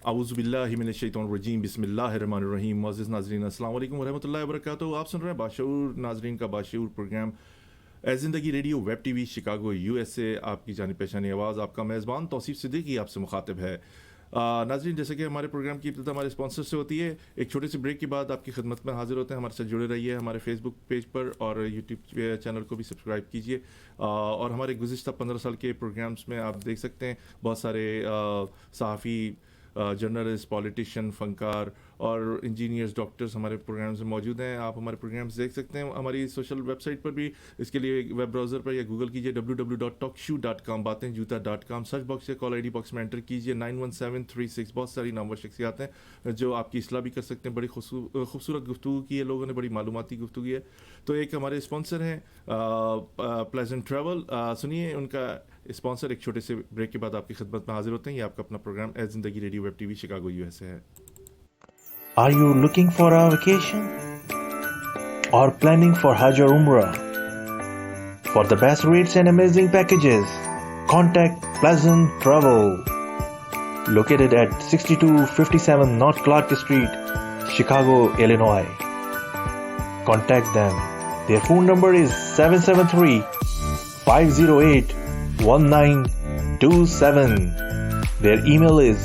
اعوذ باللہ من الشیطان الرجیم بسم اللہ الرحمن الرحیم. معزز ناظرین السلام علیکم ورحمۃ اللہ وبرکاتہ. آپ سن رہے ہیں باشعور ناظرین کا باشعور پروگرام اے زندگی radio web T V Chicago U S A. آپ کی جانی پہچانی آواز, آپ کا میزبان توصیف صدیقی آپ سے مخاطب ہے. ناظرین, جیسے کہ ہمارے پروگرام کی ابتدا ہمارے اسپانسر سے ہوتی ہے, ایک چھوٹے سے بریک کے بعد آپ کی خدمت میں حاضر ہوتے ہیں. ہمارے ساتھ جڑے رہیے, ہمارے فیس بک پیج پر اور یوٹیوب چینل کو بھی سبسکرائب کیجیے. اور ہمارے گزشتہ 15 سال کے پروگرامس میں آپ دیکھ سکتے ہیں بہت سارے صحافی, جرنلسٹ, پولیٹیشین, فنکار اور انجینئرز, ڈاکٹرز ہمارے پروگرامز میں موجود ہیں. آپ ہمارے پروگرامز دیکھ سکتے ہیں ہماری سوشل ویب سائٹ پر بھی. اس کے لیے ویب براؤزر پر یا گوگل کیجیے www.talkshoe.com, باتیں جوتا.com, سرچ باکس یا کال آئی ڈی باکس میں انٹر کیجیے 91736. بہت ساری نامور شخصیات ہیں جو آپ کی اصلاح بھی کر سکتے ہیں. بڑی خوبصورت گفتگو کی ہے لوگوں نے, بڑی معلوماتی گفتگو کی ہے. تو ایک ہمارے اسپانسر ہیں پلیزنٹ ٹریول. سنیے ان کا اسپانسر. ایک چھوٹے سے بریک کے بعد آپ کی خدمت میں حاضر ہوتے ہیں. یہ آپ کا اپنا پروگرام اے زندگی radio web T V Chicago U S A ہے. Are you looking for a vacation or planning for Hajj or Umrah? For the best rates and amazing packages, contact Pleasant Travel, located at 6257 North Clark Street, Chicago, Illinois. Contact them. Their phone number is 773-508-1927. Their email is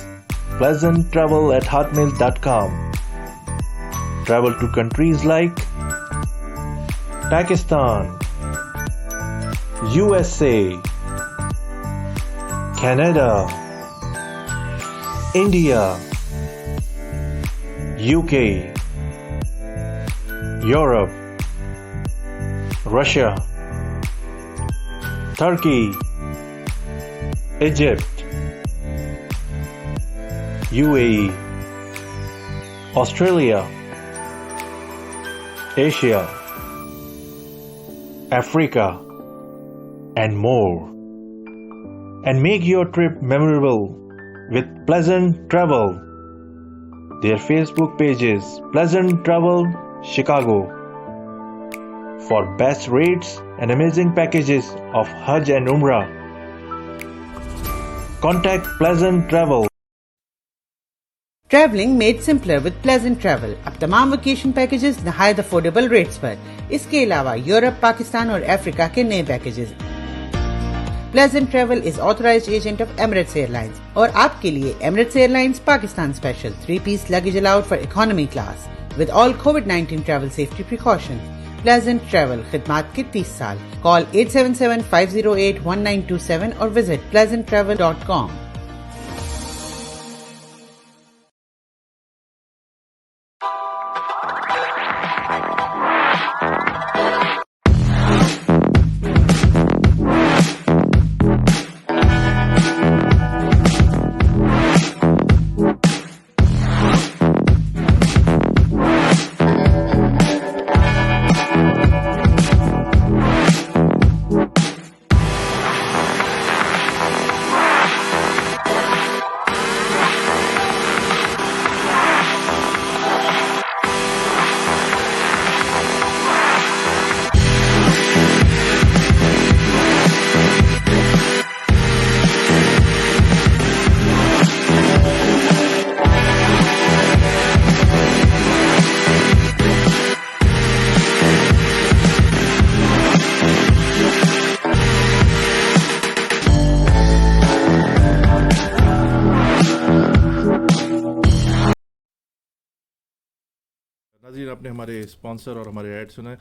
pleasanttravel@hotmail.com. Travel to countries like Pakistan, USA, Canada, India, UK, Europe, Russia, Turkey, Egypt, UAE, Australia, Asia, Africa, and more. And make your trip memorable with Pleasant Travel. Their Facebook page is Pleasant Travel Chicago. For best rates and amazing packages of Hajj and Umrah, contact Pleasant Travel. Traveling made simpler with Pleasant Travel. اب تمام vacation packages نہایت affordable rates پر. اس کے علاوہ Europe, Pakistan اور افریقہ کے نئے packages. Pleasant Travel is authorized agent of Emirates Airlines اور آپ کے لیے Emirates Airlines Pakistan Special 3-piece luggage allowed for economy class with all COVID-19 travel safety precautions. Pleasant Travel خدمات کے 30 سال. Call 877-508-1927 اور visit pleasanttravel.com. ناظرین, آپ نے ہمارے اسپانسر اور ہمارے ایڈ سنا ہے.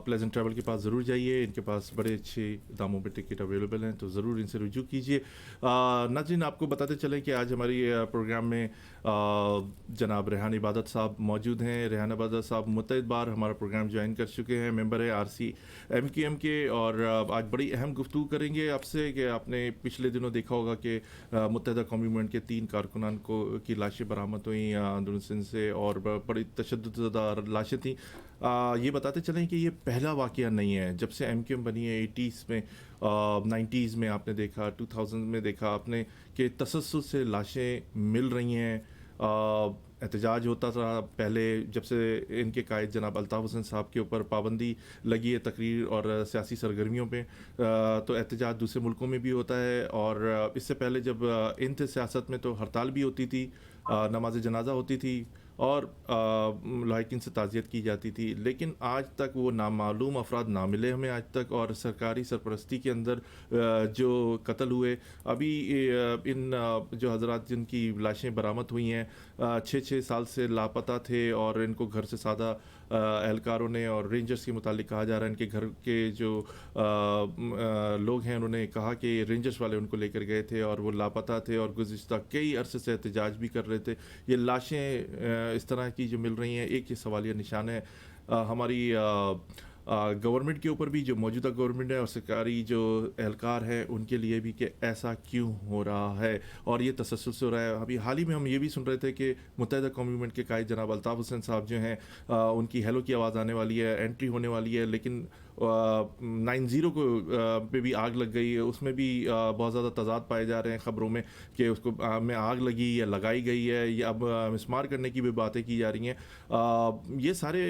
پلیزنٹ ٹریول کے پاس ضرور جائیے, ان کے پاس بڑے اچھے داموں پہ ٹکٹ اویلیبل ہیں, تو ضرور ان سے رجوع کیجیے. ناظرین, آپ کو بتاتے چلیں کہ آج ہماری پروگرام میں جناب ریحان عبادت صاحب موجود ہیں. ریحان عبادت صاحب متعدد بار ہمارا پروگرام جوائن کر چکے ہیں, ممبر ہے RCMQM کے, اور آج بڑی اہم گفتگو کریں گے آپ سے کہ آپ نے پچھلے دنوں دیکھا ہوگا کہ متحدہ قومی موومنٹ کے 3 کارکنان کی لاشیں برآمد ہوئیں اندرون سے, اور بڑی تشدد زدہ لاشیں تھیں. یہ بتاتے چلیں کہ یہ پہلا واقعہ نہیں ہے جب سے MQM بنی ہے. 80s میں, 90s میں آپ نے دیکھا, 2000 میں دیکھا آپ نے کہ تسلسل سے لاشیں مل رہی ہیں. احتجاج ہوتا تھا پہلے جب سے ان کے قائد جناب الطاف حسین صاحب کے اوپر پابندی لگی ہے تقریر اور سیاسی سرگرمیوں پہ، تو احتجاج دوسرے ملکوں میں بھی ہوتا ہے، اور اس سے پہلے جب ان تھے سیاست میں تو ہڑتال بھی ہوتی تھی، نماز جنازہ ہوتی تھی اور لائقین سے تعزیت کی جاتی تھی، لیکن آج تک وہ نامعلوم افراد نہ ملے ہمیں آج تک، اور سرکاری سرپرستی کے اندر جو قتل ہوئے ابھی ان جو حضرات جن کی لاشیں برآمد ہوئی ہیں 6 سال سے لاپتہ تھے، اور ان کو گھر سے سادہ اہلکاروں نے اور رینجرز کے متعلق کہا جا رہا ہے، ان کے گھر کے جو لوگ ہیں انہوں نے کہا کہ رینجرز والے ان کو لے کر گئے تھے اور وہ لاپتہ تھے اور گزشتہ کئی عرصے سے احتجاج بھی کر رہے تھے. یہ لاشیں اس طرح کی جو مل رہی ہیں، ایک یہ سوالیہ نشان ہے ہماری گورنمنٹ کے اوپر بھی، جو موجودہ گورنمنٹ ہے، اور سرکاری جو اہلکار ہیں ان کے لیے بھی، کہ ایسا کیوں ہو رہا ہے اور یہ تسلسل سے ہو رہا ہے. ابھی حال ہی میں ہم یہ بھی سن رہے تھے کہ متحدہ قومی موومنٹ کے قائد جناب الطاف حسین صاحب جو ہیں ان کی ہیلو کی آواز آنے والی ہے، انٹری ہونے والی ہے، لیکن 90 کو پہ بھی آگ لگ گئی ہے. اس میں بھی بہت زیادہ تضاد پائے جا رہے ہیں خبروں میں کہ اس کو میں آگ لگی یا لگائی گئی ہے، یا اب مسمار کرنے کی بھی باتیں کی جا رہی ہیں. یہ سارے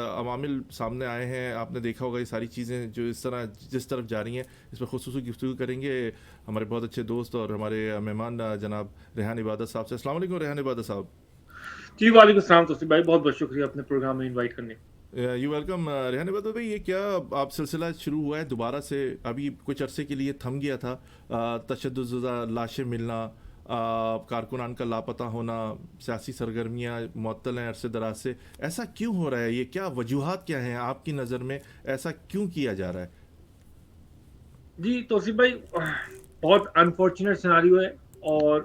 عوامل سامنے آئے ہیں، آپ نے دیکھا ہوگا یہ ساری چیزیں جو اس طرح جس طرف جا رہی ہیں. اس پر خصوصی گفتگو کریں گے ہمارے بہت اچھے دوست اور ہمارے مہمان جناب ریحان عبادت صاحب سے. السلام علیکم ریحان عبادت صاحب. جی وعلیکم السلام توصیف بھائی، بہت بہت شکریہ اپنے پروگرام میں انوائٹ کرنے. You welcome. ریحان عبادت بھائی، یہ کیا آپ سلسلہ شروع ہوا ہے دوبارہ سے؟ ابھی کچھ عرصے کے لیے تھم گیا تھا، تشدد زدہ لاشیں ملنا، کارکنان کا لاپتہ ہونا، سیاسی سرگرمیاں معطل ہیں عرصے دراز سے. ایسا کیوں ہو رہا ہے؟ یہ کیا وجوہات کیا ہیں آپ کی نظر میں؟ ایسا کیوں کیا جا رہا ہے؟ جی توصیف بھائی، بہت انفارچونیٹ سیناریو ہے، اور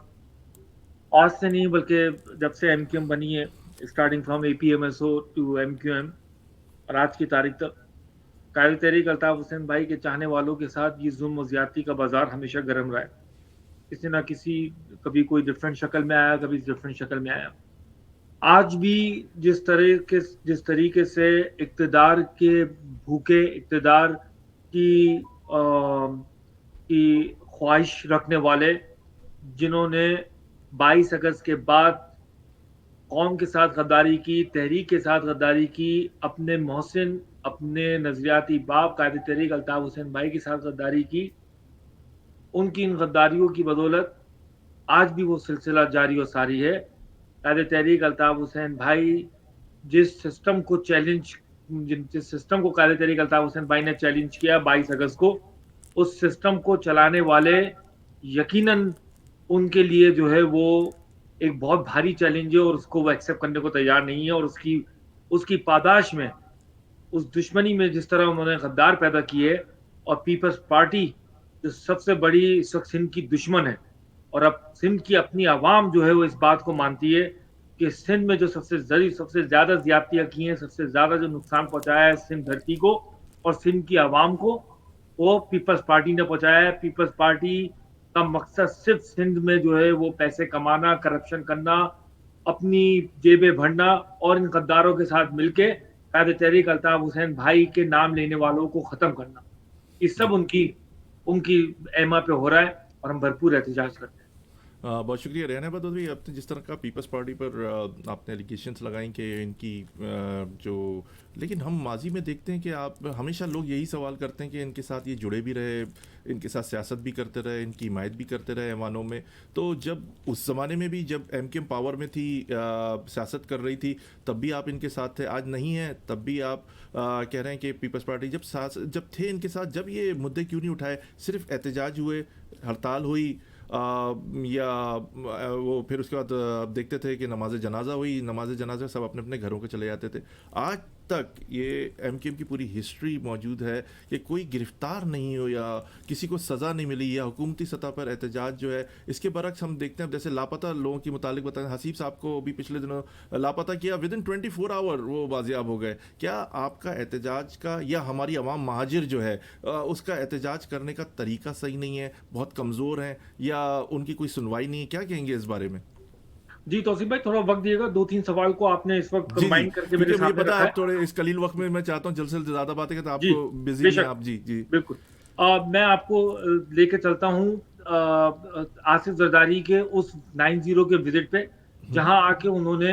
آج سے نہیں بلکہ جب سے ایم کیو ایم بنی ہے، starting from A P M S O to M Q M, اور آج کی تاریخ تک قائد تحریک الطاف حسین بھائی کے چاہنے والوں کے ساتھ یہ ظلم و زیادتی کا بازار ہمیشہ گرم رہا ہے. کسی نہ کسی، کبھی کوئی ڈفرینٹ شکل میں آیا، کبھی ڈفرینٹ شکل میں آیا. آج بھی جس طریقے سے اقتدار کے بھوکے، اقتدار کی خواہش رکھنے والے، جنہوں نے 22 اگست کے بعد قوم کے ساتھ غداری کی، تحریک کے ساتھ غداری کی، اپنے محسن، اپنے نظریاتی باپ قائد تحریک الطاف حسین بھائی کے ساتھ غداری کی، ان کی ان غداریوں کی بدولت آج بھی وہ سلسلہ جاری و ساری ہے. قائد تحریک الطاف حسین بھائی جس سسٹم کو قائد تحریک الطاف حسین بھائی نے چیلنج کیا 22 اگست کو، اس سسٹم کو چلانے والے یقیناً ان کے لیے جو ہے وہ ایک بہت بھاری چیلنج ہے، اور اس کو وہ ایکسیپٹ کرنے کو تیار نہیں ہے. اور اس کی پاداش میں، اس دشمنی میں جس طرح انہوں نے غدار پیدا کیے، اور پیپلز پارٹی جو سب سے بڑی اس وقت سندھ کی دشمن ہے، اور اب سندھ کی اپنی عوام جو ہے وہ اس بات کو مانتی ہے کہ سندھ میں جو سب سے زیادہ زیادتیاں کی ہیں، سب سے زیادہ جو نقصان پہنچایا ہے سندھ دھرتی کو اور سندھ کی عوام کو، وہ پیپلز پارٹی نے پہنچایا ہے. پیپلز پارٹی کا مقصد صرف سندھ میں جو ہے وہ پیسے کمانا، کرپشن کرنا، اپنی جیبیں بھرنا، اور ان غداروں کے ساتھ مل کے قائد تحریک الطاف حسین بھائی کے نام لینے والوں کو ختم کرنا. یہ سب ان کی ایما پہ ہو رہا ہے، اور ہم بھرپور احتجاج کرتے ہیں. بہت شکریہ ریحان عبادت بھائی. آپ نے جس طرح کا پیپلز پارٹی پر آپ نے ایلیگیشنس لگائیں کہ ان کی جو، لیکن ہم ماضی میں دیکھتے ہیں کہ آپ ہمیشہ لوگ یہی سوال کرتے ہیں کہ ان کے ساتھ یہ جڑے بھی رہے، ان کے ساتھ سیاست بھی کرتے رہے، ان کی حمایت بھی کرتے رہے ایوانوں میں. تو جب اس زمانے میں بھی جب ایم کیو ایم پاور میں تھی، سیاست کر رہی تھی، تب بھی آپ ان کے ساتھ تھے. آج نہیں ہیں تب بھی آپ کہہ رہے ہیں کہ پیپلز پارٹی جب تھے ان کے ساتھ، جب یہ مدعے کیوں نہیں اٹھائے؟ صرف احتجاج ہوئے، ہڑتال ہوئی، یا وہ پھر اس کے بعد دیکھتے تھے کہ نماز جنازہ ہوئی، نماز جنازہ سب اپنے اپنے گھروں کے چلے جاتے تھے. آج تک یہ ایم کیو ایم کی پوری ہسٹری موجود ہے کہ کوئی گرفتار نہیں ہو یا کسی کو سزا نہیں ملی، یا حکومتی سطح پر احتجاج جو ہے. اس کے برعکس ہم دیکھتے ہیں جیسے لاپتہ لوگوں کے متعلق بتائیں، حسیب صاحب کو بھی پچھلے دنوں لاپتہ کیا، ودن 24 آور وہ بازیاب ہو گئے. کیا آپ کا احتجاج کا یا ہماری عوام مہاجر جو ہے اس کا احتجاج کرنے کا طریقہ صحیح نہیں ہے، بہت کمزور ہیں، یا ان کی کوئی سنوائی نہیں ہے؟ کیا کہیں گے اس بارے میں؟ جی توصیف بھائی، تھوڑا وقت دیے گا. 2-3 سوال کو آپ نے اس وقت کمبائن کر کے میرے سامنے رکھا ہے. آپ تھوڑے اس قلیل وقت میں چاہتا ہوں جلد سے زیادہ باتیں کرتے ہیں، آپ کو بزی ہیں آپ. جی بالکل. میں آپ کو لے کے چلتا ہوں آصف زرداری کے اس 90 کے وزٹ پہ، جہاں آ کے انہوں نے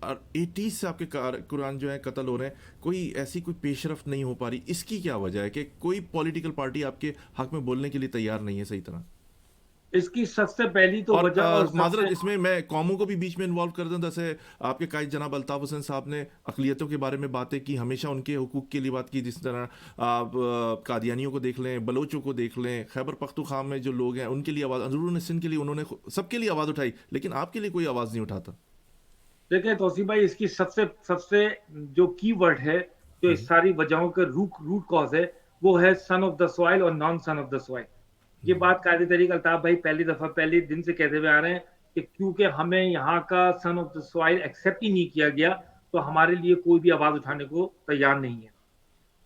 اور 80 سے آپ کے کارکنان جو ہیں قتل ہو رہے ہیں, کوئی ایسی کوئی پیش رفت نہیں ہو پا رہی, اس کی کیا وجہ ہے کہ کوئی پولیٹیکل پارٹی آپ کے حق میں بولنے کے لیے تیار نہیں ہے صحیح طرح؟ اس کی سب سے پہلی تو اور وجہ, اور معذرت اس میں قوموں کو بھی بیچ میں انوالو کر دوں, جیسے آپ کے قائد جناب الطاف حسین صاحب نے اقلیتوں کے بارے میں باتیں کی, ہمیشہ ان کے حقوق کے لیے بات کی, جس طرح آپ قادیانیوں کو دیکھ لیں, بلوچوں کو دیکھ لیں, خیبر پختونخوا میں جو لوگ ہیں ان کے لیے آواز, اندرون سندھ کے لیے انہوں نے سب کے لیے آواز اٹھائی, لیکن آپ کے لیے کوئی آواز نہیں اٹھاتا. دیکھیں توصیف بھائی, اس کی سب سے جو کی ورڈ ہے, جو اس ساری وجہوں کے روٹ کاز ہے, وہ ہے سن آف دا سوائل اور نان سن آف دا سوائل. یہ بات قائد طریق الطاف بھائی پہلی دن سے کہتے ہوئے آ رہے ہیں کہ کیونکہ ہمیں یہاں کا سن آف دا سوائل ایکسیپٹ ہی نہیں کیا گیا, تو ہمارے لیے کوئی بھی آواز اٹھانے کو تیار نہیں ہے.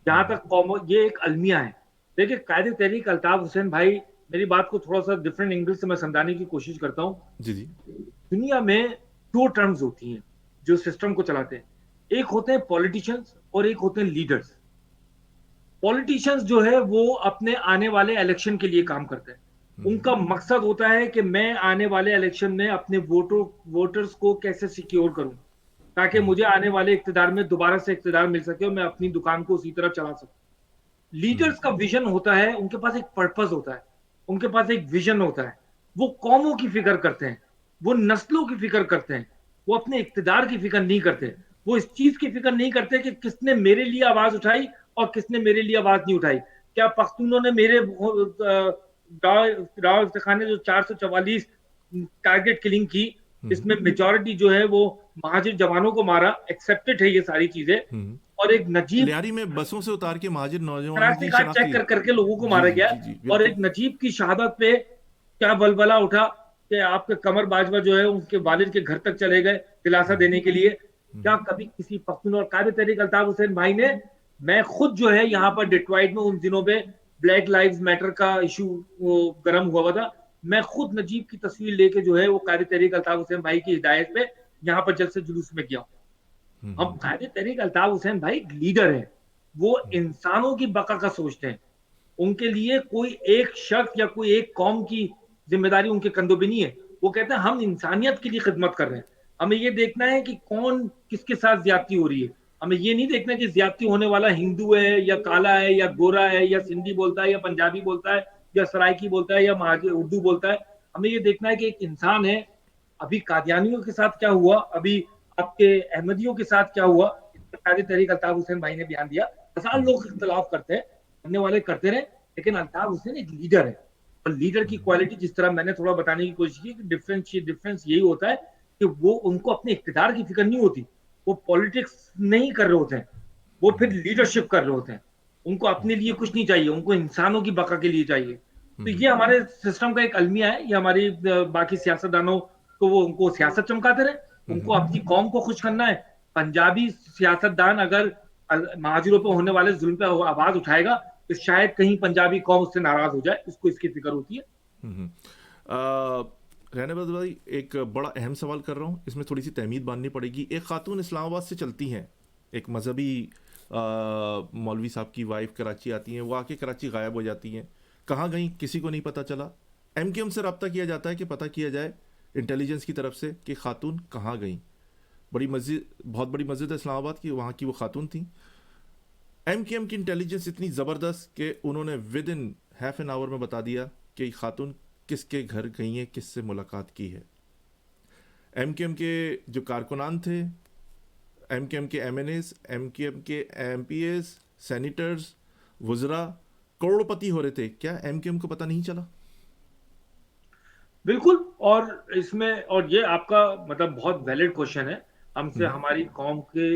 جہاں تک قوموں, یہ ایک المیہ ہے. دیکھیں قائد تحریک الطاف حسین بھائی, میری بات کو تھوڑا سا ڈفرینٹ اینگل سے میں سمجھانے کی کوشش کرتا ہوں. جی دنیا میں دو ٹرمز ہوتی ہیں جو سسٹم کو چلاتے ہیں, ایک ہوتے ہیں پولیٹیشنز اور ایک ہوتے ہیں لیڈرز. پولیٹیشنز جو ہے وہ اپنے آنے والے الیکشن کے لیے کام کرتے ہیں. ان کا مقصد ہوتا ہے کہ میں آنے والے الیکشن میں اپنے ووٹرز کو کیسے سیکیور کروں تاکہ مجھے آنے والے اقتدار میں دوبارہ سے اقتدار مل سکے اور میں اپنی دکان کو اسی طرح چلا سکوں. لیڈرز کا ویژن ہوتا ہے, ان کے پاس ایک پرپز ہوتا ہے, ان کے پاس ایک ویژن ہوتا ہے. وہ قوموں کی فکر کرتے ہیں, وہ نسلوں کی فکر کرتے ہیں, وہ اپنے اقتدار کی فکر نہیں کرتے. وہ اس چیز کی فکر نہیں کرتے کہ کس نے میرے لیے آواز اٹھائی اور کس نے میرے لیے آواز نہیں اٹھائی. کیا پختونوں نے میرے راؤ افتخار نے جو 444 ٹارگٹ کلنگ کی, اس میں میجورٹی جو ہے وہ مہاجر جوانوں کو مارا, ایکسپٹڈ ہے یہ ساری چیزیں. اور ایک نجیب لیاری میں بسوں سے اتار کے مہاجر نوجوانوں کی شناختی چیک کر کے لوگوں کو مارا گیا. اور ایک نجیب کی شہادت پہ کیا بلبلا اٹھا کہ آپ کے قمر باجوہ جو ہے ان کے والد کے گھر تک چلے گئے دلاسا دینے کے لیے. کیا کبھی کسی پختون, اور قائد تحریک الطاف حسین بھائی نے, میں خود جو ہے یہاں پر ڈیٹرائٹ میں ان دنوں پہ بلیک لائیوز میٹر کا ایشو گرم ہوا تھا, میں خود نجیب کی تصویر لے کے جو ہے وہ قائد تحریک الطاف حسین بھائی کی ہدایت پہ یہاں پر جلسے جلوس میں کیا. ہم قائد تحریک الطاف حسین بھائی لیڈر ہیں, وہ انسانوں کی بقا کا سوچتے ہیں. ان کے لیے کوئی ایک شخص یا کوئی ایک قوم کی ذمہ داری ان کے کندھوں پہ نہیں ہے. وہ کہتے ہیں ہم انسانیت کے لیے خدمت کر رہے ہیں. ہمیں یہ دیکھنا ہے کہ کون کس کے ساتھ زیادتی ہو رہی ہے. ہمیں یہ نہیں دیکھنا کہ زیادتی ہونے والا ہندو ہے یا کالا ہے یا گورا ہے یا سندھی بولتا ہے یا پنجابی بولتا ہے یا سرائکی بولتا ہے یا اردو بولتا ہے. ہمیں یہ دیکھنا ہے کہ ایک انسان ہے. ابھی قادیانیوں کے ساتھ کیا ہوا, ابھی آپ کے احمدیوں کے ساتھ کیا ہوا, قائد تحریک الطاف حسین بھائی نے بیان دیا. ہزار لوگ اختلاف کرتے ہیں, کرنے والے کرتے رہے, لیکن الطاف حسین ایک لیڈر ہے. اور لیڈر کی کوالٹی جس طرح میں نے تھوڑا بتانے کی کوشش کی کہ ڈفرینس یہی ہوتا ہے کہ وہ ان کو اپنے اقتدار کی فکر نہیں ہوتی, وہ پولیٹکس نہیں کر رہے ہوتے ہیں, وہ پھر لیڈرشپ کر رہے ہوتے ہیں. ان کو اپنے لیے کچھ نہیں چاہیے, ان کو انسانوں کی بقا کے لیے چاہیے. تو یہ ہمارے سسٹم کا ایک المیہ ہے. یہ ہماری باقی سیاستدانوں کو, وہ ان کو سیاست چمکاتے رہے, ان کو اپنی قوم کو خوش کرنا ہے. پنجابی سیاستدان اگر مہاجروں پہ ہونے والے ظلم پہ آواز اٹھائے گا تو شاید کہیں پنجابی قوم اس سے ناراض ہو جائے, اس کو اس کی فکر ہوتی ہے. رہنے بد بھائی ایک بڑا اہم سوال کر رہا ہوں, اس میں تھوڑی سی تحمید باندھنی پڑے گی. ایک خاتون اسلام آباد سے چلتی ہیں, ایک مذہبی مولوی صاحب کی وائف کراچی آتی ہیں, وہ آ کے کراچی غائب ہو جاتی ہیں. کہاں گئیں کسی کو نہیں پتہ چلا. ایم کیو ایم سے رابطہ کیا جاتا ہے کہ پتہ کیا جائے انٹیلیجنس کی طرف سے کہ خاتون کہاں گئیں. بڑی مسجد, بہت بڑی مسجد ہے اسلام آباد کی, وہاں کی وہ خاتون تھیں. ایم کیو ایم کی انٹیلیجنس اتنی زبردست کہ انہوں نے with in half an hour میں بتا دیا کہ خاتون کس کے گھر گئی ہیں, کس سے ملاقات کی ہے. ایم کیو ایم کے جو کارکنان تھے, ایم کیو ایم کے M N As, M Q M کے ایم پی ایز, سینیٹرز, وزراء کروڑ پتی ہو رہے تھے. کیا ایم کیو ایم کو پتہ نہیں چلا؟ بالکل. اور اس میں, اور یہ آپ کا مطلب بہت ویلڈ کوشچن ہے. ہم سے ہماری قوم کے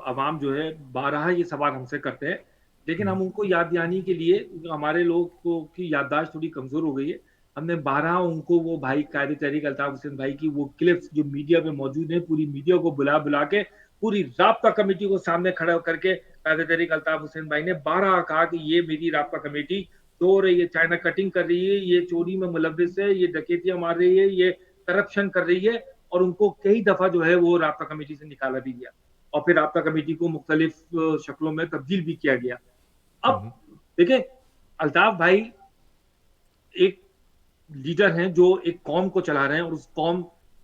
عوام جو ہے بارہا یہ سوال ہم سے کرتے ہیں, لیکن ہم ان کو یاد دلانے کے لیے, ہمارے لوگوں کی یادداشت تھوڑی کمزور ہو گئی ہے, ہم نے بارہا ان کو وہ بھائی قائد تحریک الطاف حسین بھائی کی وہ کلپس جو میڈیا پہ موجود ہیں, پوری میڈیا کو بلا کے, پوری رابطہ کمیٹی کو سامنے کھڑا کر کے قائد تحریک الطاف حسین بھائی نے بارہا کہا کہ یہ میری رابطہ کمیٹی تو رہی ہے, چائنا کٹنگ کر رہی ہے, یہ چوری میں ملوث ہے, یہ ڈکیتیاں مار رہی ہے, یہ کرپشن کر رہی ہے. اور ان کو کئی دفعہ جو ہے وہ رابطہ کمیٹی سے نکالا بھی گیا, اور پھر رابطہ کمیٹی کو مختلف شکلوں میں تبدیل بھی کیا گیا. اب دیکھیں الطاف بھائی ایک لیڈر ہیں جو ایک قوم کو چلا رہے ہیں, اور اس قوم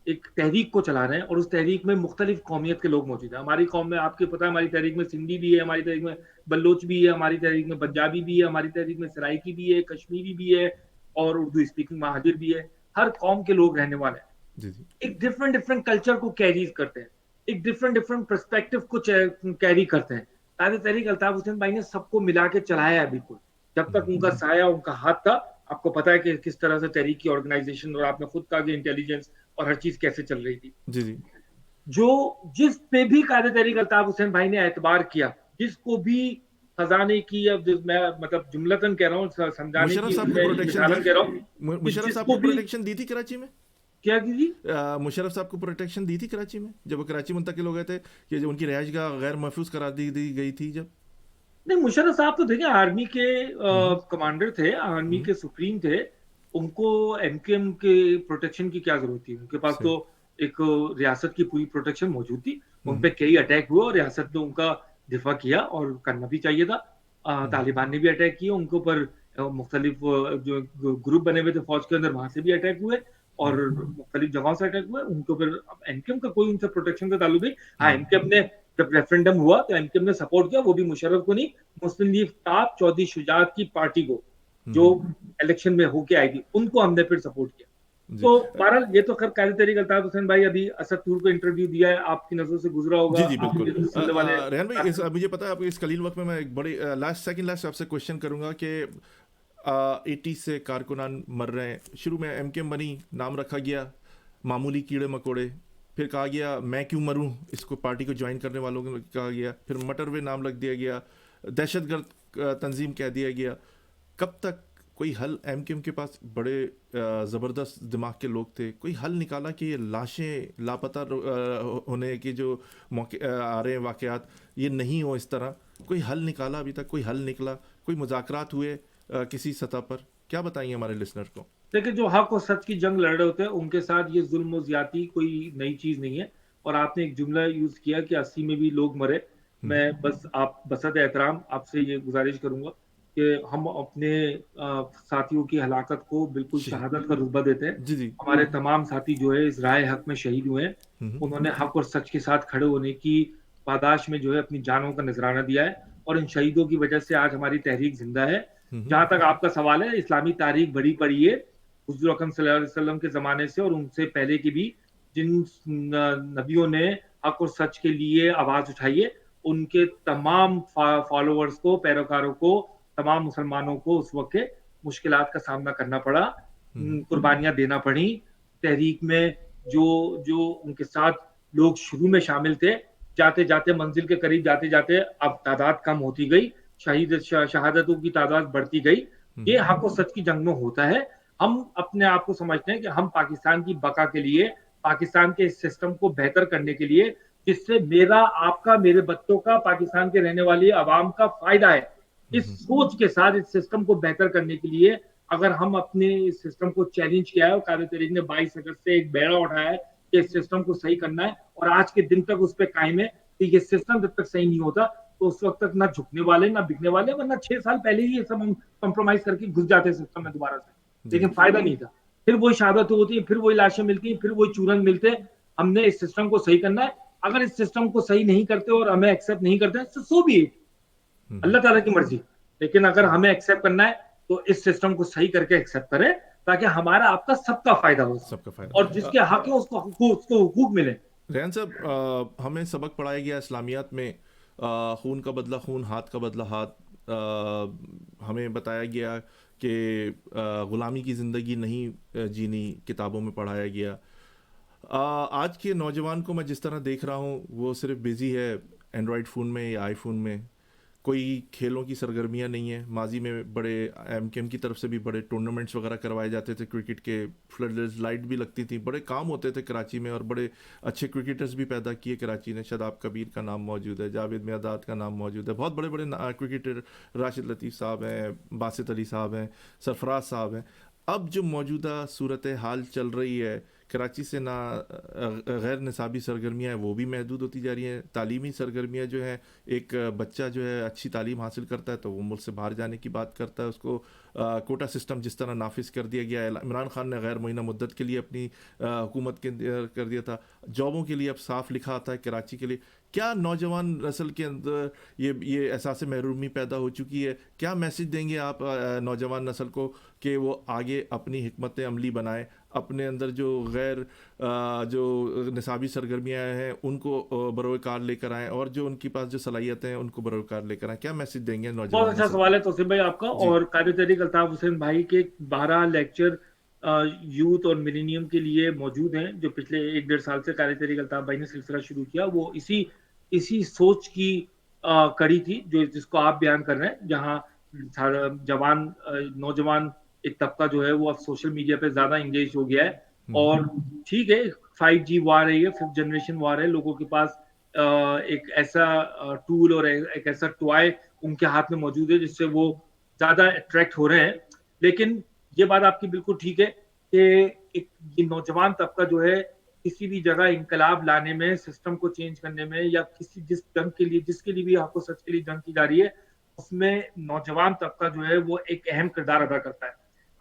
ایک تحریک کو چلا رہے ہیں اور اس تحریک میں مختلف قومیت کے لوگ موجود ہیں. ہماری قوم میں آپ کو پتا ہے ہماری تحریک میں سندھی بھی ہے, ہماری تحریک میں بلوچ بھی ہے, ہماری تحریک میں پنجابی بھی ہے, ہماری تحریک میں سرائکی بھی ہے, کشمیری بھی ہے اور اردو اسپیکنگ مہاجر بھی ہے. ہر قوم کے لوگ رہنے والے ہیں, جی جی ایک ڈفرینٹ کلچر کو کیری کرتے ہیں, ایک ڈفرینٹ پرسپیکٹو کو کیری کرتے ہیں. قائد تحریک الطاف حسین بھائی نے سب کو ملا کے چلایا ہے بالکل. جب تک ان کا سایہ ان کا ہاتھ تھا, آپ کو پتا ہے کہ کس طرح سے تحریک کی آرگنائزیشن اور آپ نے خود کہا کہ انٹیلیجنس اور ہر چیز کیسے چل رہی تھی. جی جی جو جس پہ بھی قائد تحریک الطاف حسین بھائی نے اعتبار کیا, جس کو بھی خزانے کی, اب میں مطلب جملتاً کہہ رہا ہوں, سمجھانے مشرف کی صاحب کو پروٹیکشن مثالن کہہ رہا ہوں, مشرف جس صاحب کو کو بھی پروٹیکشن دی تھی کراچی میں, کیا کی مشرف صاحب کو پروٹیکشن دی تھی کراچی میں جب وہ کراچی منتقل ہو گئے تھے کہ جو ان کی رہائش گاہ غیر محفوظ قرار دی گئی تھی جب. نہیں, مشرف صاحب تو دیکھیں آرمی کے کمانڈر تھے, آرمی کے سپریم تھے, ان کو ایم کیو ایم کے پروٹیکشن کی کیا ضرورت تھی؟ ان کے پاس تو ایک ریاست کی پوری پروٹیکشن موجود تھی. ان پہ کئی اٹیک ہوئے اور ریاست نے ان کا دفاع کیا اور کرنا بھی چاہیے تھا. طالبان نے بھی اٹیک کیے ان کے اوپر, مختلف جو گروپ بنے ہوئے تھے فوج کے اندر, وہاں سے بھی اٹیک ہوئے اور مختلف جگہوں سے اٹیک ہوئے ان کے اوپر. ایم کیو ایم کا کوئی ان سے پروٹیکشن کا تعلق نہیں. ہاں, ایم کیو ایم نے جب ریفرنڈم ہوا تو ایم کیو ایم نے سپورٹ کیا, وہ بھی مشرف کو نہیں, مسلم لیگ ٹاپ چودھری شجاعت کی پارٹی کو جو الیکشن میں ہو کے آئی تھی, ان کو ہم نے پھر سپورٹ کیا. تو بہرحال یہ تو خیر قائد تحریک الطاف حسین بھائی ابھی اسد طور کو انٹرویو دیا ہے, آپ کی نظروں سے گزرا ہوگا. جی جی بالکل. ریحان بھائی مجھے پتا ہے آپ اس قلیل وقت میں ایک بڑی لاسٹ آپ سے کوشچن کروں گا کہ 80 سے کارکنان مر رہے ہیں. شروع میں ایم کیو ایم بنی, نام رکھا گیا معمولی کیڑے مکوڑے, پھر کہا گیا میں کیوں مروں, اس کو پارٹی کو جوائن کرنے والوں کو کہا گیا, پھر مٹروے نام رکھ دیا گیا, دہشت گرد تنظیم کہہ دیا گیا. کب تک کوئی حل؟ ایم کیو ایم کے پاس بڑے زبردست دماغ کے لوگ تھے, کوئی حل نکالا کہ یہ لاشیں لاپتہ ہونے کے جو موقع آ رہے ہیں واقعات یہ نہیں ہو اس طرح, کوئی حل نکالا ابھی تک؟ کوئی حل نکلا؟ کوئی مذاکرات ہوئے کسی سطح پر؟ کیا بتائیں ہمارے لسنر کو؟ دیکھیں, جو حق اور سچ کی جنگ لڑ رہے ہوتے ہیں ان کے ساتھ یہ ظلم و زیادتی کوئی نئی چیز نہیں ہے. اور آپ نے ایک جملہ یوز کیا کہ 80 میں بھی لوگ مرے. میں بس آپ بسط احترام آپ سے یہ گزارش کروں گا کہ ہم اپنے ساتھیوں کی ہلاکت کو بالکل شہادت کا رتبہ دیتے ہیں. جی جی ہمارے تمام ساتھی جو ہے اس رائے حق میں شہید ہوئے ہیں, انہوں نے حق اور سچ کے ساتھ کھڑے ہونے کی پاداش میں جو ہے اپنی جانوں کا نذرانہ دیا ہے, اور ان شہیدوں کی وجہ سے آج ہماری تحریک زندہ ہے. جہاں تک آپ کا سوال ہے, اسلامی تاریخ بڑی پڑی ہے حضور اکرم صلی اللہ علیہ وسلم کے زمانے سے اور ان سے پہلے کی بھی, جن نبیوں نے حق اور سچ کے لیے آواز اٹھائی ہے, ان کے تمام فالوورز کو, پیروکاروں کو, تمام مسلمانوں کو اس وقت مشکلات کا سامنا کرنا پڑا, قربانیاں دینا پڑی. تحریک میں جو ان کے ساتھ لوگ شروع میں شامل تھے, جاتے جاتے منزل کے قریب جاتے جاتے اب تعداد کم ہوتی گئی, شہادتوں کی تعداد بڑھتی گئی. یہ حق و سچ کی جنگ میں ہوتا ہے. ہم اپنے آپ کو سمجھتے ہیں کہ ہم پاکستان کی بقا کے لیے, پاکستان کے اس سسٹم کو بہتر کرنے کے لیے, جس سے میرا, آپ کا, میرے بچوں کا, پاکستان کے رہنے والی عوام کا فائدہ ہے, اس سوچ کے ساتھ اس سسٹم کو بہتر کرنے کے لیے اگر ہم اپنے اس سسٹم کو چیلنج کیا ہے, اور قائد تحریک نے 22 اگست سے ایک بیڑا اٹھایا ہے کہ اس سسٹم کو صحیح کرنا ہے, اور آج کے دن تک اس پہ قائم ہے کہ یہ سسٹم جب تک صحیح نہیں ہوتا تو اس وقت تک نہ جھکنے والے نہ بکنے والے, ورنہ 6 سال پہلے ہی یہ سب ہم کمپرومائز کر کے گھس جاتے سسٹم میں دوبارہ سے, لیکن فائدہ نہیں تھا. پھر وہی شہادت ہوتی ہے, پھر وہی لاشیں ملتی ہیں, پھر وہی چورن ملتے ہیں. ہم نے اس سسٹم کو صحیح کرنا ہے. اگر اس سسٹم کو صحیح نہیں کرتے اور ہمیں ایکسیپٹ نہیں کرتے سو بھی اللہ تعالیٰ کی مرضی, لیکن اگر ہمیں ایکسیپٹ کرنا ہے تو اس سسٹم کو صحیح کر کے ایکسیپٹ کریں تاکہ ہمارا آپ کا سب کا فائدہ ہو, سب کا فائدہ, اور جس کے حق ہے اس کو حقوق ملے. ریحان صاحب, ہمیں سبق پڑھایا گیا اسلامیات میں, خون کا بدلہ خون, ہاتھ کا بدلہ ہاتھ. ہمیں بتایا گیا کہ غلامی کی زندگی نہیں جینی, کتابوں میں پڑھایا گیا. آج کے نوجوان کو میں جس طرح دیکھ رہا ہوں وہ صرف بزی ہے اینڈرائڈ فون میں یا آئی فون میں, کوئی کھیلوں کی سرگرمیاں نہیں ہیں. ماضی میں بڑے ایم کیو ایم کی طرف سے بھی بڑے ٹورنامنٹس وغیرہ کروائے جاتے تھے کرکٹ کے, فلڈ لائٹ بھی لگتی تھی, بڑے کام ہوتے تھے کراچی میں, اور بڑے اچھے کرکٹرز بھی پیدا کیے کراچی نے. شاداب کبیر کا نام موجود ہے, جاوید میاداد کا نام موجود ہے, بہت بڑے بڑے کرکٹر, راشد لطیف صاحب ہیں, باسط علی صاحب ہیں, سرفراز صاحب ہیں. اب جو موجودہ صورت حال چل رہی ہے کراچی سے نہ غیر نصابی سرگرمیاں ہیں وہ بھی محدود ہوتی جا رہی ہیں. تعلیمی سرگرمیاں جو ہیں, ایک بچہ جو ہے اچھی تعلیم حاصل کرتا ہے تو وہ ملک سے باہر جانے کی بات کرتا ہے. اس کو کوٹا سسٹم جس طرح نافذ کر دیا گیا ہے, عمران خان نے غیر معینہ مدت کے لیے اپنی حکومت کے کر دیا تھا. جابوں کے لیے اب صاف لکھا آتا ہے کراچی کے لیے. کیا نوجوان نسل کے اندر یہ احساس محرومی پیدا ہو چکی ہے؟ کیا میسج دیں گے آپ نوجوان نسل کو کہ وہ آگے اپنی حکمت عملی بنائیں, اپنے اندر جو جو نصابی سرگرمیاں ہیں ان کو بروئے کار لے کر آئیں, اور جو ان کے پاس جو صلاحیتیں ہیں ان کو بروئے کار لے کر آئیں؟ کیا میسج دیں گے نوجوان؟ بہت اچھا سوال ہے توصیف بھائی آپ کا. اور قائد تحریک الطاف حسین بھائی کے 12 لیکچر یوتھ اور ملینیم کے لیے موجود ہیں, جو پچھلے 1-1.5 سال سے قائد تحریک الطاف بھائی نے سلسلہ شروع کیا. وہ اسی سوچ کی کڑی تھی جس کو آپ بیان کر رہے ہیں, جہاں نوجوان ایک طبقہ جو ہے وہ اب سوشل میڈیا پہ زیادہ انگیج ہو گیا ہے. اور ٹھیک ہے, 5G وار ہے, یہ 5th جنریشن وار ہے. لوگوں کے پاس ایک ایسا ٹول اور ایک ایسا ٹوائے ان کے ہاتھ میں موجود ہے جس سے وہ زیادہ اٹریکٹ ہو رہے ہیں. لیکن یہ بات آپ کی بالکل ٹھیک ہے کہ یہ نوجوان طبقہ جو ہے کسی بھی جگہ انقلاب لانے میں, سسٹم کو چینج کرنے میں, یا جس کے لیے بھی آپ کو سچ کے لیے جنگ کی جا رہی ہے, اس میں نوجوان طبقہ جو ہے وہ ایک اہم کردار ادا کرتا ہے.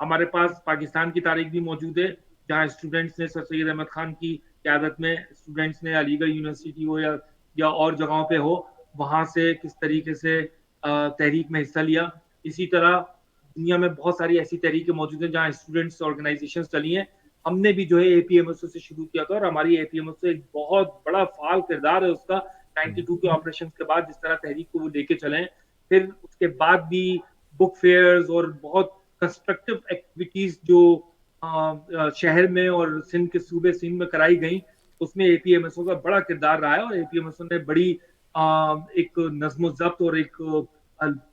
ہمارے پاس پاکستان کی تاریخ بھی موجود ہے, جہاں اسٹوڈنٹس نے سر سید احمد خان کی قیادت میں اسٹوڈنٹس نے علی گڑھ یونیورسٹی ہو یا اور جگہوں پہ ہو, وہاں سے کس طریقے سے تحریک میں حصہ لیا. اسی طرح دنیا میں بہت ساری ایسی تحریکیں موجود ہیں جہاں اسٹوڈنٹس آرگنائزیشنز چلی ہیں. ہم نے بھی جو ہے اے پی ایم ایس او سے شروع کیا تھا, اور ہماری اے پی ایم ایس او ایک بہت بڑا فعال کردار ہے اس کا 92 کے آپریشن کے بعد, جس طرح تحریک کو وہ لے کے چلیں. پھر اس کے بعد بھی بک فیئرز اور بہت کنسٹرکٹیو ایکٹیویٹیز جو شہر میں اور سندھ کے صوبے سندھ میں کرائی گئیں, اس میں اے پی ایم ایس او کا بڑا کردار رہا ہے. اور اے پی ایم ایس او نے بڑی ایک نظم و ضبط اور ایک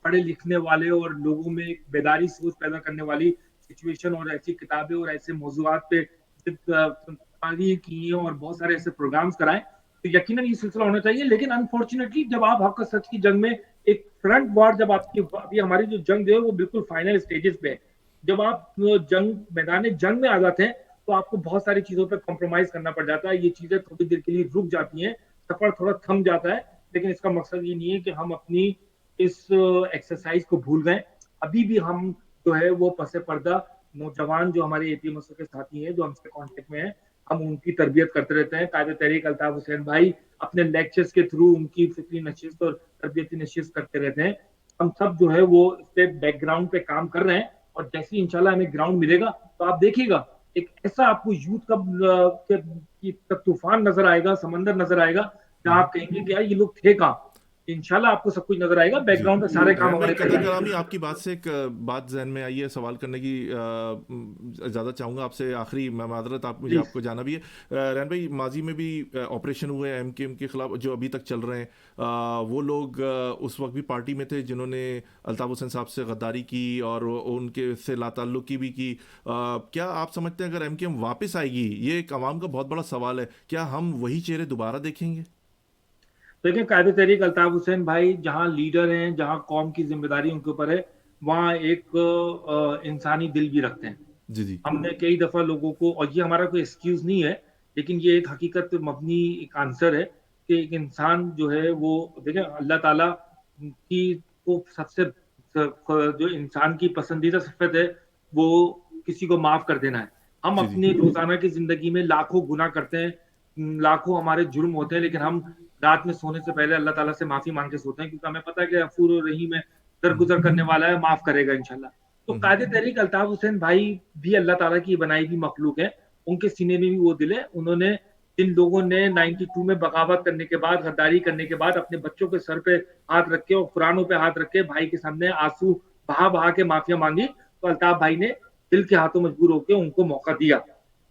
پڑھے لکھنے والے اور لوگوں میں ایک بیداری سوچ پیدا کرنے والی سچویشن اور ایسی کتابیں اور ایسے موضوعات پہ تقاریر کی ہیں اور بہت سارے ایسے پروگرامز کرائیں. تو یقیناً یہ سلسلہ ہونا چاہیے. لیکن انفارچونیٹلی جب آپ حق سچ کی جنگ میں ایک فرنٹ وار, جب آپ کی ابھی ہماری جو جنگ جو ہے وہ بالکل فائنل اسٹیجز پہ ہے, جب آپ میدان جنگ میں آ جاتے ہیں تو آپ کو بہت ساری چیزوں پہ کمپرومائز کرنا پڑ جاتا ہے. یہ چیزیں تھوڑی دیر کے لیے رک جاتی ہیں, سفر تھوڑا تھم جاتا ہے, لیکن اس کا مقصد یہ نہیں ہے کہ ہم اپنی اس ایکسرسائز کو بھول گئے. ابھی بھی ہم جو ہے وہ پس پردہ نوجوان جو ہمارے اے پی ایم ایس او کے ساتھی ہیں, جو ہم سے کانٹیکٹ میں ہیں, ہم ان کی تربیت کرتے رہتے ہیں. قائد تحریک الطاف حسین بھائی اپنے لیکچرز کے تھرو ان کی فکری نشست اور تربیتی نشست کرتے رہتے ہیں. ہم سب جو ہے وہ اس پہ بیک گراؤنڈ پہ کام کر رہے ہیں, اور جیسے ہی انشاءاللہ ہمیں گراؤنڈ ملے گا تو آپ دیکھیے گا ایک ایسا آپ کو یوتھ کا طوفان نظر آئے گا, سمندر نظر آئے گا, جہاں آپ کہیں گے کہ یار یہ لوگ تھے کہاں. انشاءاللہ آپ کو سب کچھ نظر آئے گا. بیک گراؤنڈ پہ سارے کام ہمارے کرامی. آپ کی بات سے ایک بات ذہن میں آئی ہے, سوال کرنے کی اجازت چاہوں گا آپ سے. آخری معذرت, مجھے آپ کو جانا بھی ہے. رین بھائی, ماضی میں بھی آپریشن ہوئے ایم کیو ایم کے خلاف جو ابھی تک چل رہے ہیں, وہ لوگ اس وقت بھی پارٹی میں تھے جنہوں نے الطاف حسین صاحب سے غداری کی اور ان کے سے لا تعلقی بھی کی. کیا آپ سمجھتے ہیں اگر ایم کیو ایم واپس آئے گی, یہ ایک عوام کا بہت بڑا سوال ہے, کیا ہم وہی چہرے دوبارہ دیکھیں گے؟ دیکھیں, قائد تحریک الطاف حسین بھائی جہاں لیڈر ہیں, جہاں قوم کی ذمہ داری ان کے اوپر ہے, وہاں ایک انسانی دل بھی رکھتے ہیں. جی. ہم نے کئی دفعہ لوگوں کو, اور یہ ہمارا کوئی ایکسکیوز نہیں ہے, لیکن یہ ایک حقیقت مبنی ایک آنسر ہے کہ ایک انسان جو ہے وہ, دیکھیں اللہ تعالیٰ کی کو سب سے جو انسان کی پسندیدہ صفت ہے وہ کسی کو معاف کر دینا ہے. ہم اپنی روزانہ کی زندگی میں لاکھوں گناہ کرتے ہیں, لاکھوں ہمارے جرم ہوتے ہیں, لیکن ہم رات میں سونے سے پہلے اللہ تعالیٰ سے معافی مانگ کے سوتے ہیں, کیونکہ ہمیں پتہ ہے کہ غفور و رحیم ہے, درگزر کرنے والا ہے, معاف کرے گا انشاءاللہ. تو قائد تحریک الطاف حسین بھائی بھی اللہ تعالیٰ کی بنائی ہوئی مخلوق ہے, ان کے سینے میں بھی وہ دل ہے. انہوں نے, جن لوگوں نے 92 میں بغاوت کرنے کے بعد, غداری کرنے کے بعد اپنے بچوں کے سر پہ ہاتھ رکھ کے اور قرآنوں پہ ہاتھ رکھ کے بھائی کے سامنے آنسو بہا کے معافیا مانگی, تو الطاف بھائی نے دل کے ہاتھوں مجبور ہو کے ان کو موقع دیا.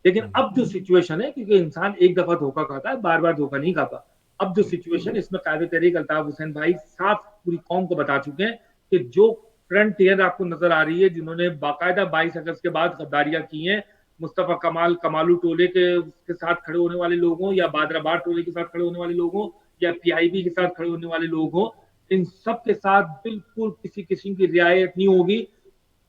لیکن اب جو سچویشن ہے, کیونکہ انسان ایک دفعہ دھوکہ کھاتا ہے, بار بار دھوکہ نہیں کھاتا, اب جو سچویشن اس میں قائد تحریک الطاف حسین بھائی صاف پوری قوم کو بتا چکے ہیں کہ جو فرنٹ ٹیئر آپ کو نظر آ رہی ہے, جنہوں نے باقاعدہ 22 اگست کے بعد غداریاں کی ہیں, مصطفیٰ کمالو ٹولے کے ساتھ کھڑے ہونے والے لوگ ہوں, یا بادر آباد ٹولے کے ساتھ کھڑے ہونے والے لوگ ہوں, یا پی آئی بی کے ساتھ کھڑے ہونے والے لوگ ہوں, ان سب کے ساتھ بالکل کسی قسم کی رعایت نہیں ہوگی.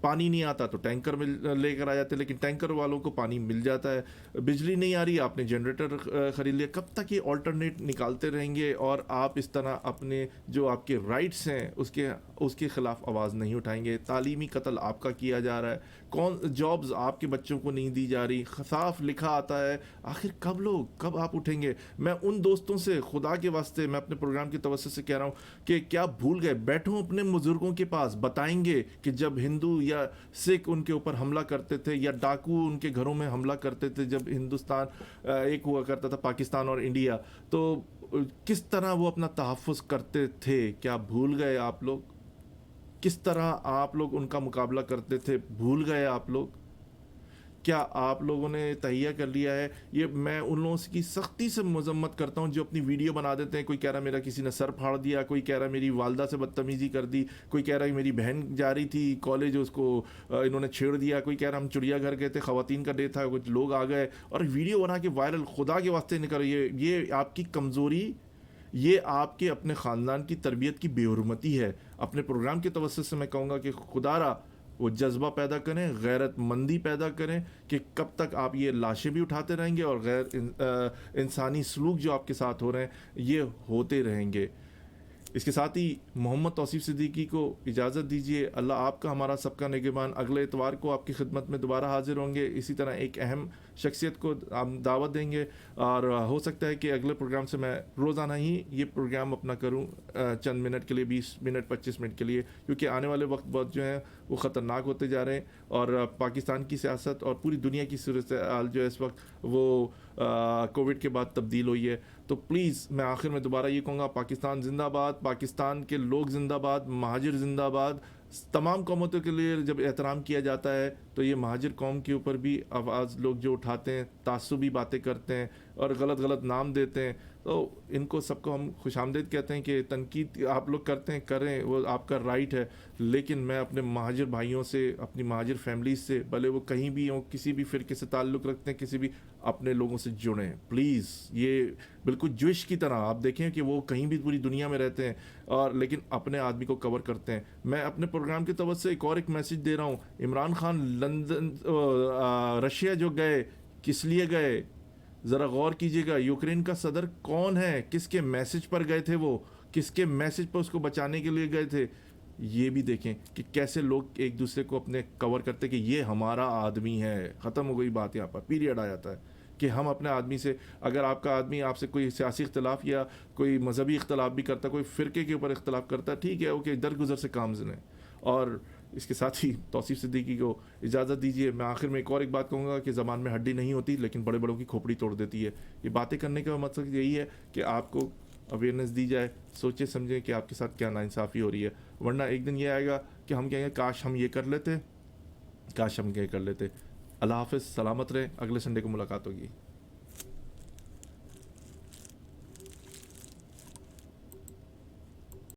پانی نہیں آتا تو ٹینکر میں لے کر آ جاتے, لیکن ٹینکر والوں کو پانی مل جاتا ہے. بجلی نہیں آ رہی, آپ نے جنریٹر خرید لیا. کب تک یہ آلٹرنیٹ نکالتے رہیں گے اور آپ اس طرح اپنے جو آپ کے رائٹس ہیں اس کے خلاف آواز نہیں اٹھائیں گے؟ تعلیمی قتل آپ کا کیا جا رہا ہے, جابز آپ کے بچوں کو نہیں دی جا رہی, صاف لکھا آتا ہے. آخر کب آپ اٹھیں گے؟ میں ان دوستوں سے خدا کے واسطے میں اپنے پروگرام کی توسط سے کہہ رہا ہوں کہ کیا بھول گئے؟ بیٹھو اپنے بزرگوں کے پاس, بتائیں گے کہ جب ہندو یا سکھ ان کے اوپر حملہ کرتے تھے یا ڈاکو ان کے گھروں میں حملہ کرتے تھے, جب ہندوستان ایک ہوا کرتا تھا پاکستان اور انڈیا, تو کس طرح وہ اپنا تحفظ کرتے تھے؟ کیا بھول گئے آپ لوگ؟ کس طرح آپ لوگ ان کا مقابلہ کرتے تھے؟ بھول گئے آپ لوگ؟ کیا آپ لوگوں نے تہیہ کر لیا ہے؟ یہ میں ان لوگوں کی سختی سے مذمت کرتا ہوں جو اپنی ویڈیو بنا دیتے ہیں. کوئی کہہ رہا میرا کسی نے سر پھاڑ دیا, کوئی کہہ رہا میری والدہ سے بدتمیزی کر دی, کوئی کہہ رہا میری بہن جا رہی تھی کالج اس کو انہوں نے چھیڑ دیا, کوئی کہہ رہا ہم چڑیا گھر گئے تھے, خواتین کا ڈے تھا, کچھ لوگ آ گئے اور ویڈیو بنا کے وائرل. خدا کے واسطے نکل رہی ہے. یہ آپ کی کمزوری, یہ آپ کے اپنے خاندان کی تربیت کی بے حرمتی ہے. اپنے پروگرام کی توسط سے میں کہوں گا کہ خدا را وہ جذبہ پیدا کریں, غیرت مندی پیدا کریں کہ کب تک آپ یہ لاشیں بھی اٹھاتے رہیں گے اور غیر انسانی سلوک جو آپ کے ساتھ ہو رہے ہیں یہ ہوتے رہیں گے. اس کے ساتھ ہی محمد توصیف صدیقی کو اجازت دیجیے. اللہ آپ کا ہمارا سب کا نگہبان. اگلے اتوار کو آپ کی خدمت میں دوبارہ حاضر ہوں گے. اسی طرح ایک اہم شخصیت کو ہم دعوت دیں گے اور ہو سکتا ہے کہ اگلے پروگرام سے میں روزانہ ہی یہ پروگرام اپنا کروں, چند منٹ کے لیے, 20 منٹ 25 منٹ کے لیے, کیونکہ آنے والے وقت بہت جو ہیں وہ خطرناک ہوتے جا رہے ہیں اور پاکستان کی سیاست اور پوری دنیا کی صورتحال جو ہے اس وقت وہ کووڈ کے بعد تبدیل ہوئی ہے. تو پلیز میں آخر میں دوبارہ یہ کہوں گا, پاکستان زندہ باد, پاکستان کے لوگ زندہ باد, مہاجر زندہ باد. تمام قوموں کے لیے جب احترام کیا جاتا ہے تو یہ مہاجر قوم کے اوپر بھی آواز لوگ جو اٹھاتے ہیں, تعصبی باتیں کرتے ہیں اور غلط نام دیتے ہیں, تو ان کو سب کو ہم خوش آمدید کہتے ہیں کہ تنقید آپ لوگ کرتے ہیں, کریں, وہ آپ کا رائٹ ہے. لیکن میں اپنے مہاجر بھائیوں سے, اپنی مہاجر فیملیز سے, بھلے وہ کہیں بھی ہوں, کسی بھی فرقے سے تعلق رکھتے ہیں, کسی بھی, اپنے لوگوں سے جڑیں پلیز. یہ بالکل جوش کی طرح آپ دیکھیں کہ وہ کہیں بھی پوری دنیا میں رہتے ہیں اور لیکن اپنے آدمی کو کور کرتے ہیں. میں اپنے پروگرام کی طرف سے ایک میسج دے رہا ہوں. عمران خان لندن رشیا جو گئے, کس لیے گئے؟ ذرا غور کیجیے گا. یوکرین کا صدر کون ہے؟ کس کے میسج پر گئے تھے وہ؟ کس کے میسج پر اس کو بچانے کے لیے گئے تھے؟ یہ بھی دیکھیں کہ کیسے لوگ ایک دوسرے کو اپنے کور کرتے کہ یہ ہمارا آدمی ہے. ختم ہو گئی بات, یہاں پر پیریڈ آ جاتا ہے کہ ہم اپنے آدمی سے, اگر آپ کا آدمی آپ سے کوئی سیاسی اختلاف یا کوئی مذہبی اختلاف بھی کرتا ہے, کوئی فرقے کے اوپر اختلاف کرتا ہے, ٹھیک ہے, اوکے, درگزر سے کام لیں. اور اس کے ساتھ ہی توصیف صدیقی کو اجازت دیجیے. میں آخر میں ایک بات کہوں گا کہ زبان میں ہڈی نہیں ہوتی لیکن بڑے بڑوں کی کھوپڑی توڑ دیتی ہے. یہ باتیں کرنے کا مقصد یہی ہے کہ آپ کو اویئرنیس دی جائے, سوچیں سمجھیں کہ آپ کے ساتھ کیا ناانصافی ہو رہی ہے. ورنہ ایک دن یہ آئے گا کہ ہم کہیں گے کاش ہم یہ کر لیتے, کاش ہم یہ کر لیتے. اللہ حافظ, سلامت رہیں. اگلے سنڈے کو ملاقات ہوگی.